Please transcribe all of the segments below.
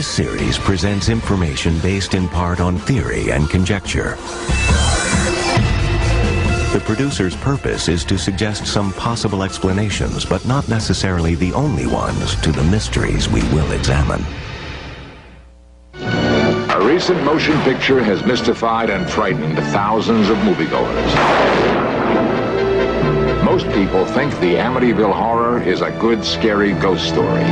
This series presents information based in part on theory and conjecture. The producer's purpose is to suggest some possible explanations, but not necessarily the only ones, to the mysteries we will examine. A recent motion picture has mystified and frightened thousands of moviegoers. Most people think the Amityville Horror is a good, scary ghost story.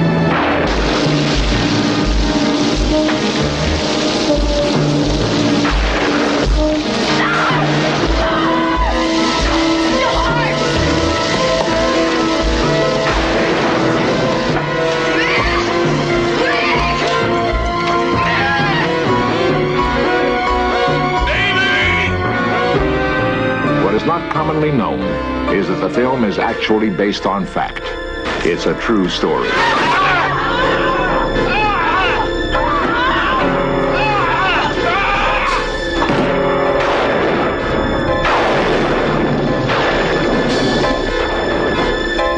What is not commonly known is that the film is actually based on fact. It's a true story.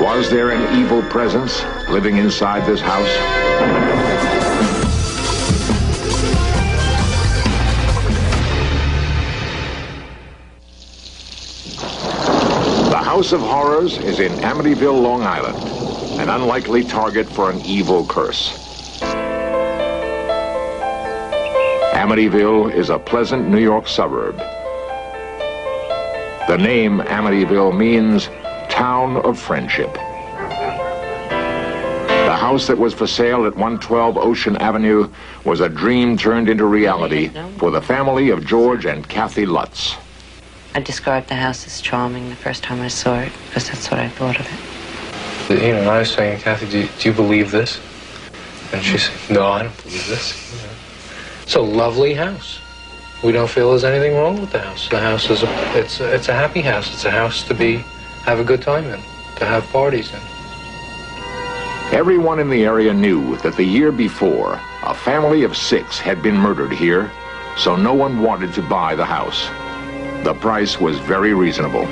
Was there an evil presence living inside this house? The House of Horrors is in Amityville, Long Island, an unlikely target for an evil curse. Amityville is a pleasant New York suburb. The name Amityville means Town of Friendship. The house that was for sale at 112 Ocean Avenue was a dream turned into reality for the family of George and Kathy Lutz. I described the house as charming the first time I saw it, because that's what I thought of it. You know, and I was saying, Kathy, do you believe this? And she said, no, I don't believe this. You know. It's a lovely house. We don't feel there's anything wrong with the house. The house is it's a happy house. It's a house to have a good time in, to have parties in. Everyone in the area knew that the year before, a family of 6 had been murdered here, so no one wanted to buy the house. The price was very reasonable.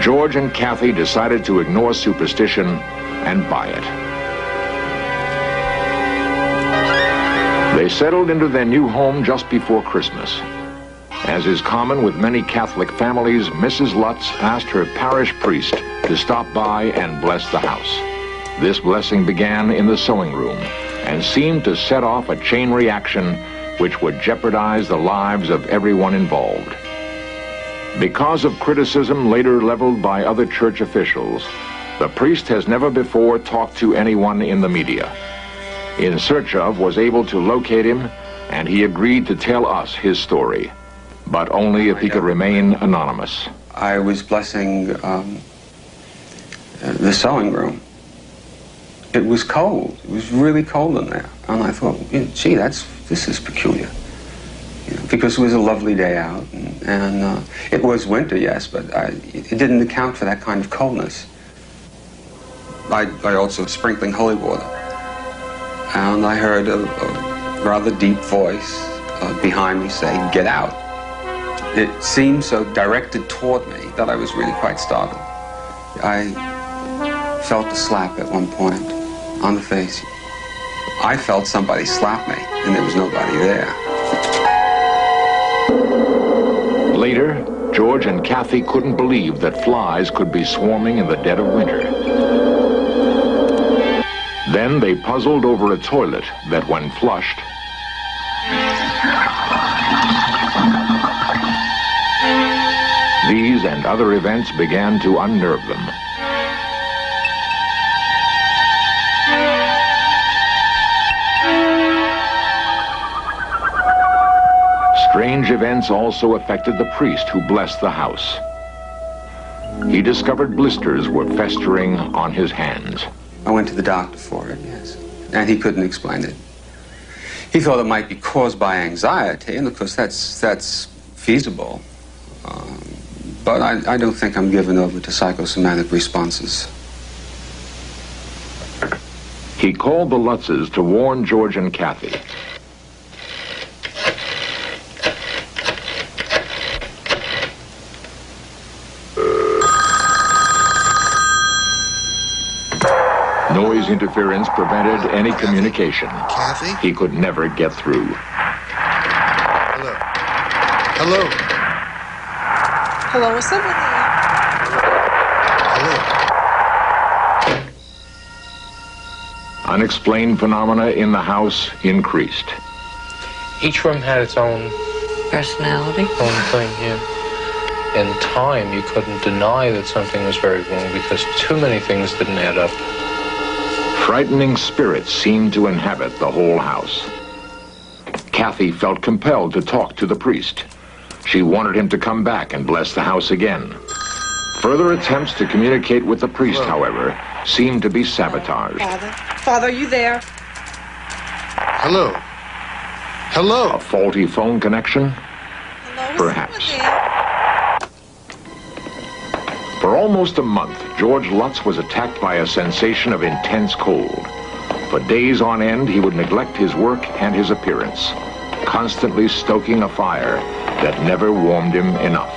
George and Kathy decided to ignore superstition and buy it. They settled into their new home just before Christmas. As is common with many Catholic families, Mrs. Lutz asked her parish priest to stop by and bless the house. This blessing began in the sewing room and seemed to set off a chain reaction which would jeopardize the lives of everyone involved. Because of criticism later leveled by other church officials, the priest has never before talked to anyone in the media. In Search Of was able to locate him, and he agreed to tell us his story, but only if he could remain anonymous. I was blessing the sewing room. It was cold. It was really cold in there. And I thought, gee, this is peculiar. Because it was a lovely day out, and it was winter, yes, but it didn't account for that kind of coldness. I also was sprinkling holy water, and I heard a rather deep voice behind me say, "Get out." It seemed so directed toward me that I was really quite startled. I felt a slap at one point on the face. I felt somebody slap me, and there was nobody there. Later, George and Kathy couldn't believe that flies could be swarming in the dead of winter. Then they puzzled over a toilet that, when flushed, these and other events began to unnerve them. Strange events also affected the priest who blessed the house. He discovered blisters were festering on his hands. I went to the doctor for it, yes, and he couldn't explain it. He thought it might be caused by anxiety, and of course that's feasible. But I don't think I'm given over to psychosomatic responses. He called the Lutzes to warn George and Kathy. Noise interference prevented any communication. Kathy? He could never get through. Hello. Hello. Hello, what's up with you? Hello. Unexplained phenomena in the house increased. Each room had its own Personality? thing, yeah. In time, you couldn't deny that something was very wrong because too many things didn't add up. Frightening spirits seemed to inhabit the whole house. Kathy felt compelled to talk to the priest. She wanted him to come back and bless the house again. Further attempts to communicate with the priest, however, seemed to be sabotaged. Father, are you there? Hello. Hello. A faulty phone connection? Hello, Perhaps. For almost a month, George Lutz was attacked by a sensation of intense cold. For days on end, he would neglect his work and his appearance, constantly stoking a fire that never warmed him enough.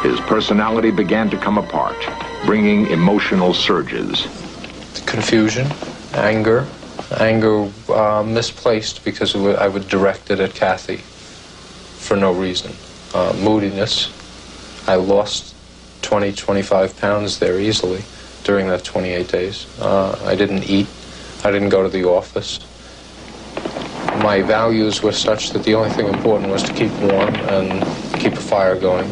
His personality began to come apart, bringing emotional surges. Confusion, anger misplaced because I would direct it at Kathy for no reason. Moodiness. I lost 20, 25 pounds there easily during that 28 days. I didn't eat. I didn't go to the office. My values were such that the only thing important was to keep warm and keep a fire going.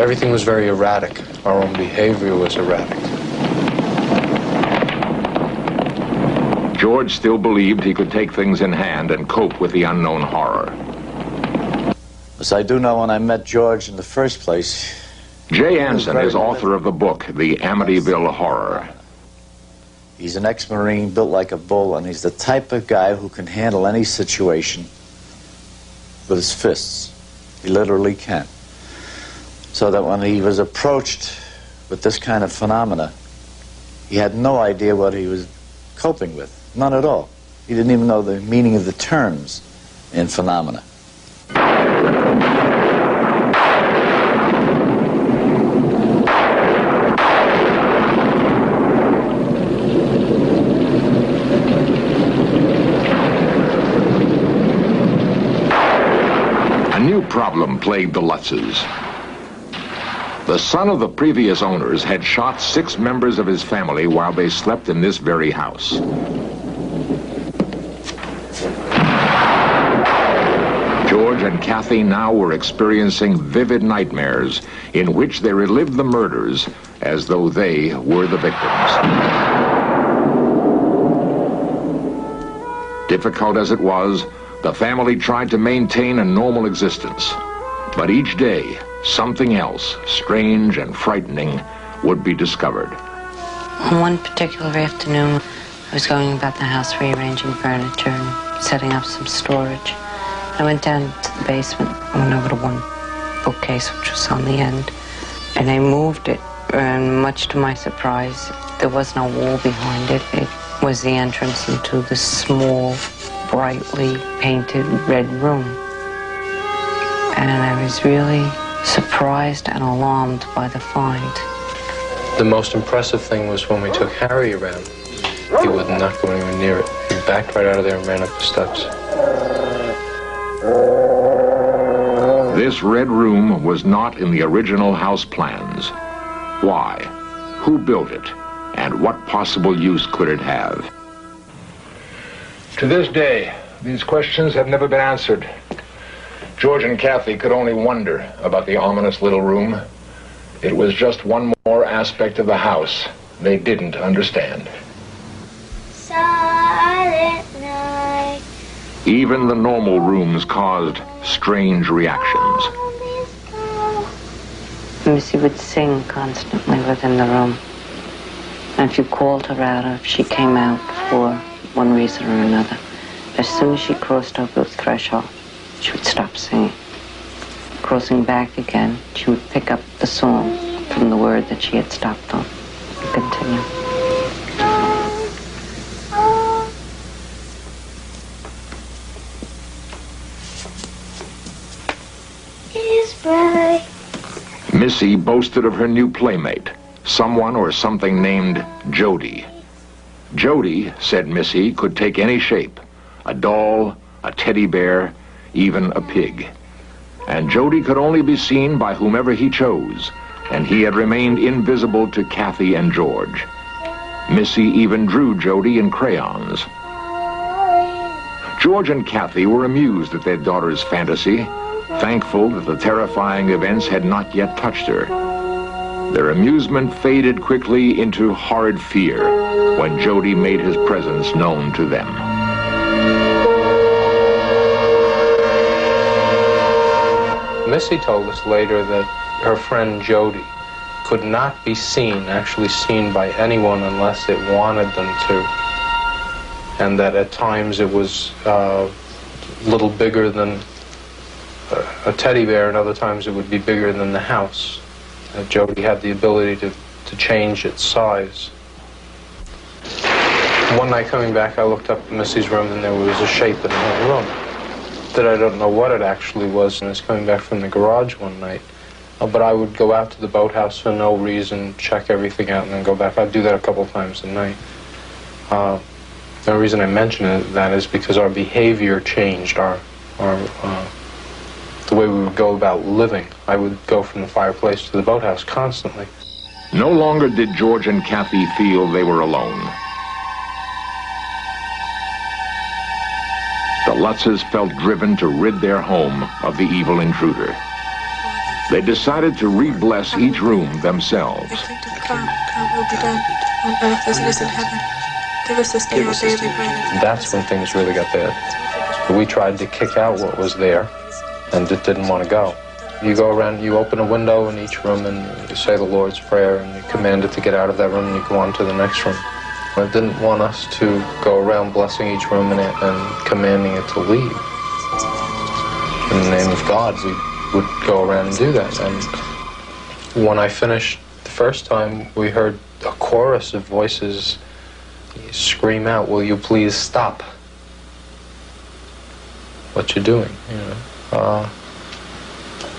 Everything was very erratic. Our own behavior was erratic. George still believed he could take things in hand and cope with the unknown horror. As I do know, when I met George in the first place... Jay Anson is author of the book, The Amityville Horror. He's an ex-Marine, built like a bull, and he's the type of guy who can handle any situation with his fists. He literally can. So that when he was approached with this kind of phenomena, he had no idea what he was coping with. None at all. He didn't even know the meaning of the terms in phenomena. A new problem plagued the Lutzes. The son of the previous owners had shot 6 members of his family while they slept in this very house. George and Kathy now were experiencing vivid nightmares in which they relived the murders as though they were the victims. Difficult as it was, the family tried to maintain a normal existence. But each day, something else, strange and frightening, would be discovered. On one particular afternoon, I was going about the house rearranging furniture and setting up some storage. I went down to the basement. I went over to one bookcase, which was on the end, and I moved it. And much to my surprise, there was no wall behind it. It was the entrance into this small, brightly painted red room. And I was really surprised and alarmed by the find. The most impressive thing was when we took Harry around. He would not go anywhere near it. He backed right out of there and ran up the steps. This red room was not in the original house plans. Why? Who built it? And what possible use could it have? To this day, these questions have never been answered. George and Kathy could only wonder about the ominous little room. It was just one more aspect of the house they didn't understand. Silent night. Even the normal rooms caused strange reactions. Missy would sing constantly within the room. And if you called her out, or if she came out for one reason or another, as soon as she crossed over the threshold, she would stop singing. Crossing back again, she would pick up the song from the word that she had stopped on and continue. Is bright. Missy boasted of her new playmate, someone or something named Jody. Jody, said Missy, could take any shape. A doll, a teddy bear, even a pig. And Jody could only be seen by whomever he chose, and he had remained invisible to Kathy and George. Missy even drew Jody in crayons. George and Kathy were amused at their daughter's fantasy, thankful that the terrifying events had not yet touched her. Their amusement faded quickly into horrid fear when Jody made his presence known to them. Missy told us later that her friend Jody could not be actually seen by anyone unless it wanted them to. And that at times it was a little bigger than a teddy bear, and other times it would be bigger than the house. That Jody had the ability to change its size. One night coming back, I looked up in Missy's room and there was a shape in her room that I don't know what it actually was, and I was coming back from the garage one night. But I would go out to the boathouse for no reason, check everything out, and then go back. I'd do that a couple of times a night. The reason I mention that is because our behavior changed, the way we would go about living. I would go from the fireplace to the boathouse constantly. No longer did George and Kathy feel they were alone. The Lutzes felt driven to rid their home of the evil intruder. They decided to re-bless each room themselves. I think to come will be done on earth as it is in heaven. Give us this day our daily bread. That's when things really got bad. We tried to kick out what was there, and it didn't want to go. You go around, you open a window in each room, and you say the Lord's Prayer, and you command it to get out of that room, and you go on to the next room. It didn't want us to go around blessing each room and commanding it to leave. In the name of God, we would go around and do that. And when I finished the first time, we heard a chorus of voices scream out, "Will you please stop what you're doing?"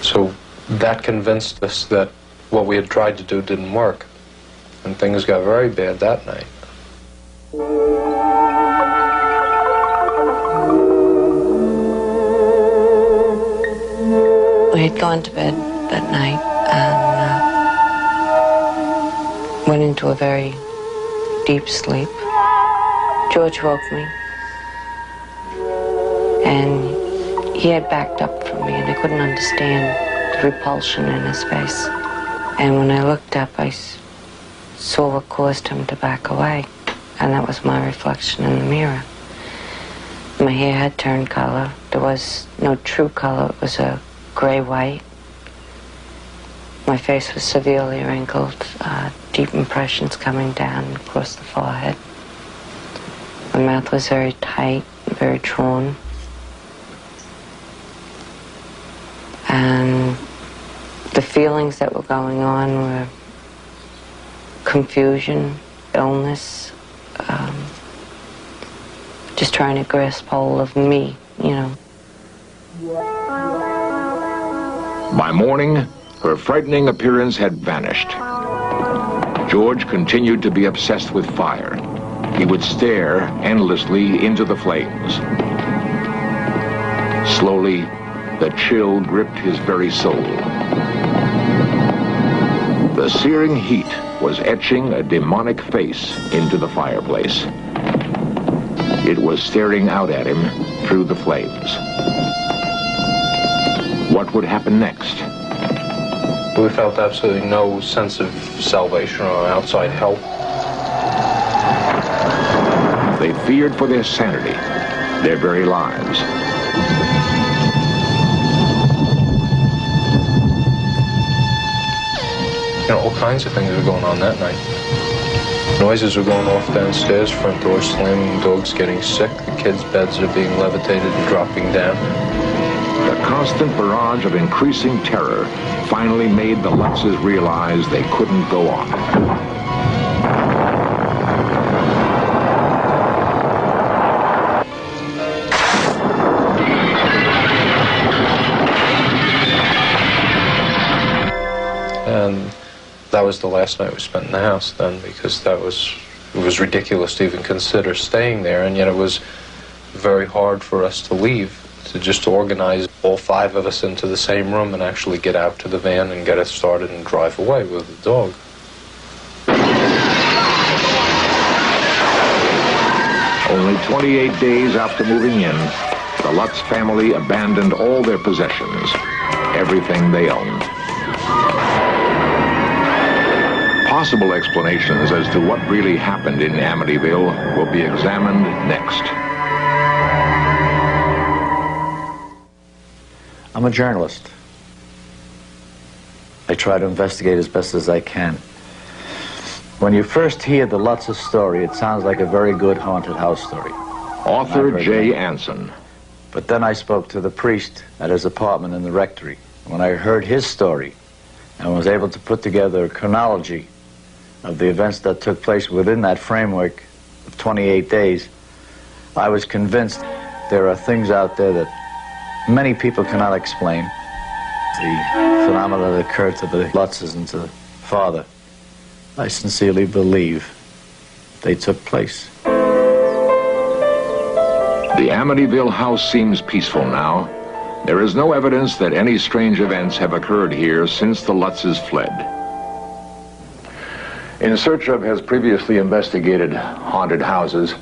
So that convinced us that what we had tried to do didn't work, and things got very bad that night. We had gone to bed that night and went into a very deep sleep. George woke me, and he had backed up from me, and I couldn't understand the repulsion in his face. And when I looked up, I saw what caused him to back away, and that was my reflection in the mirror. My hair had turned color. There was no true color. It was a gray-white. My face was severely wrinkled, deep impressions coming down across the forehead. My mouth was very tight, very drawn. And the feelings that were going on were confusion, illness, just trying to grasp hold of me, you know. By morning, her frightening appearance had vanished. George continued to be obsessed with fire. He would stare endlessly into the flames. Slowly, the chill gripped his very soul. The searing heat was etching a demonic face into the fireplace. It was staring out at him through the flames. What would happen next? We felt absolutely no sense of salvation or outside help. They feared for their sanity, their very lives. All kinds of things were going on that night. Noises were going off downstairs, front doors slamming, dogs getting sick, the kids' beds are being levitated and dropping down. The constant barrage of increasing terror finally made the Lutzes realize they couldn't go on. And that was the last night we spent in the house then, because that was It was ridiculous to even consider staying there, and yet it was very hard for us to leave, to just organize all 5 of us into the same room and actually get out to the van and get it started and drive away with the dog. Only 28 days after moving in, the Lutz family abandoned all their possessions, everything they owned. Possible explanations as to what really happened in Amityville will be examined next. I'm a journalist. I try to investigate as best as I can. When you first hear the Lutz's story, it sounds like a very good haunted house story. Author Jay Anson. But then I spoke to the priest at his apartment in the rectory. When I heard his story and was able to put together a chronology of the events that took place within that framework of 28 days, I was convinced there are things out there that many people cannot explain. The phenomena that occurred to the Lutzes and to the father, I sincerely believe they took place. The Amityville house seems peaceful now. There is no evidence that any strange events have occurred here since the Lutzes fled. In Search Of has previously investigated haunted houses,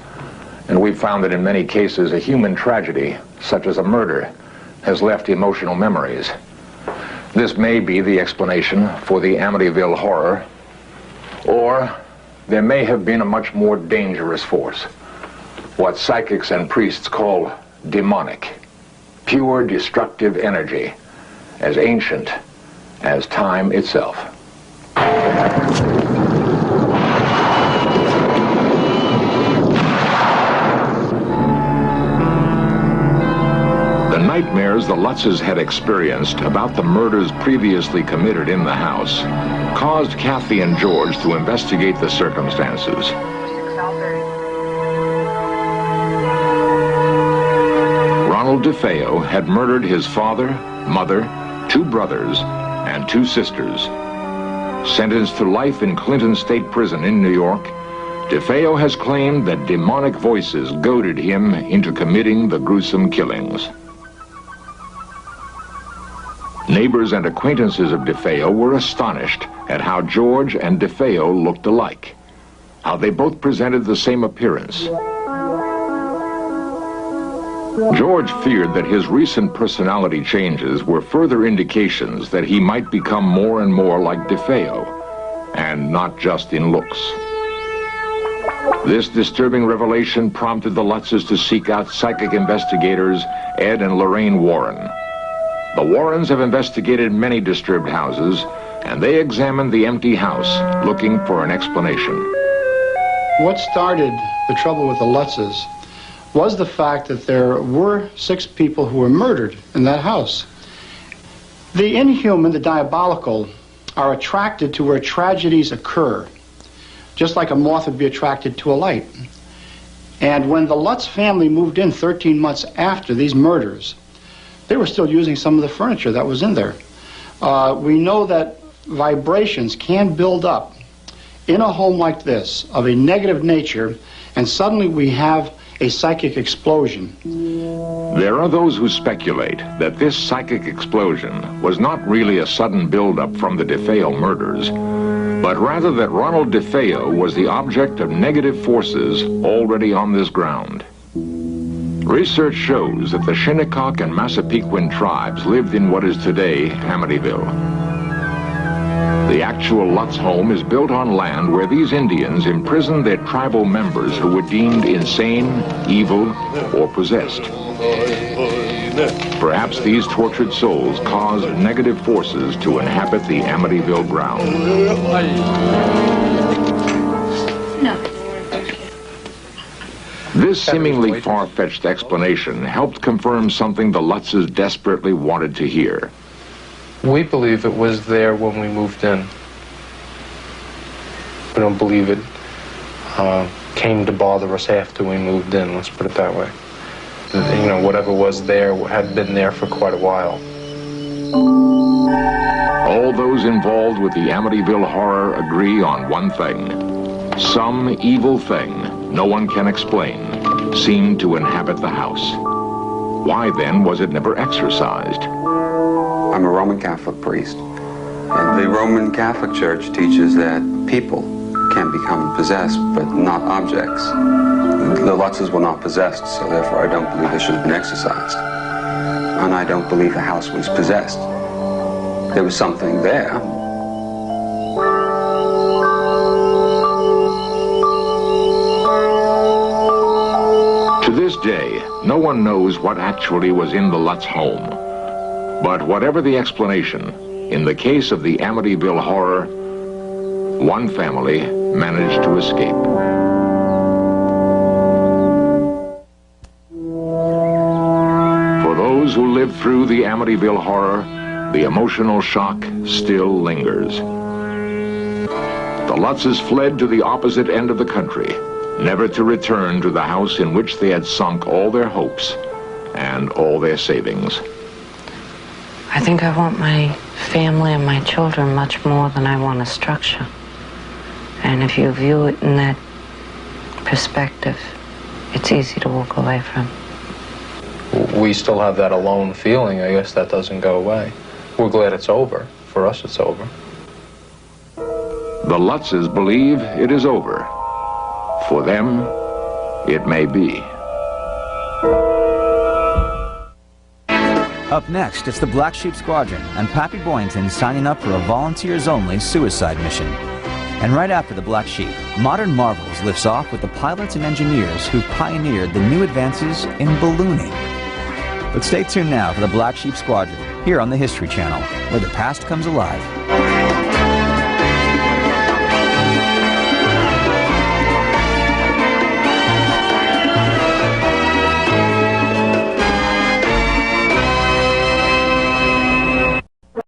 and we've found that in many cases a human tragedy, such as a murder, has left emotional memories. This may be the explanation for the Amityville horror, or there may have been a much more dangerous force, what psychics and priests call demonic, pure destructive energy, as ancient as time itself. The nightmares the Lutzes had experienced about the murders previously committed in the house caused Kathy and George to investigate the circumstances. Ronald DeFeo had murdered his father, mother, 2 brothers, and 2 sisters. Sentenced to life in Clinton State Prison in New York, DeFeo has claimed that demonic voices goaded him into committing the gruesome killings. Neighbors and acquaintances of DeFeo were astonished at how George and DeFeo looked alike, how they both presented the same appearance. George feared that his recent personality changes were further indications that he might become more and more like DeFeo, and not just in looks. This disturbing revelation prompted the Lutzes to seek out psychic investigators Ed and Lorraine Warren. The Warrens have investigated many disturbed houses, and they examined the empty house, looking for an explanation. What started the trouble with the Lutzes was the fact that there were 6 people who were murdered in that house. The inhuman, the diabolical, are attracted to where tragedies occur, just like a moth would be attracted to a light. And when the Lutz family moved in 13 months after these murders, they were still using some of the furniture that was in there. We know that vibrations can build up in a home like this of a negative nature, and suddenly we have a psychic explosion. There are those who speculate that this psychic explosion was not really a sudden buildup from the DeFeo murders, but rather that Ronald DeFeo was the object of negative forces already on this ground. Research shows that the Shinnecock and Massapequen tribes lived in what is today Amityville. The actual Lutz home is built on land where these Indians imprisoned their tribal members who were deemed insane, evil, or possessed. Perhaps these tortured souls caused negative forces to inhabit the Amityville ground. No. This seemingly far-fetched explanation helped confirm something the Lutzes desperately wanted to hear. We believe it was there when we moved in. We don't believe it came to bother us after we moved in, let's put it that way. You know, whatever was there had been there for quite a while. All those involved with the Amityville horror agree on one thing. Some evil thing, no one can explain, seemed to inhabit the house. Why then was it never exorcised? I'm a Roman Catholic priest, and the Roman Catholic Church teaches that people can become possessed, but not objects. The Lutzes were not possessed, so therefore I don't believe they should have been exorcised. And I don't believe the house was possessed. There was something there. To this day, no one knows what actually was in the Lutz home. But whatever the explanation, in the case of the Amityville horror, one family managed to escape. For those who lived through the Amityville horror, the emotional shock still lingers. The Lutzes fled to the opposite end of the country, never to return to the house in which they had sunk all their hopes and all their savings. I think I want my family and my children much more than I want a structure. And if you view it in that perspective, it's easy to walk away from. We still have that alone feeling. I guess that doesn't go away. We're glad it's over. For us, it's over. The Lutzes believe it is over. For them, it may be. Up next, it's the Black Sheep Squadron and Pappy Boyington signing up for a volunteers-only suicide mission. And right after the Black Sheep, Modern Marvels lifts off with the pilots and engineers who pioneered the new advances in ballooning. But stay tuned now for the Black Sheep Squadron, here on the History Channel, where the past comes alive.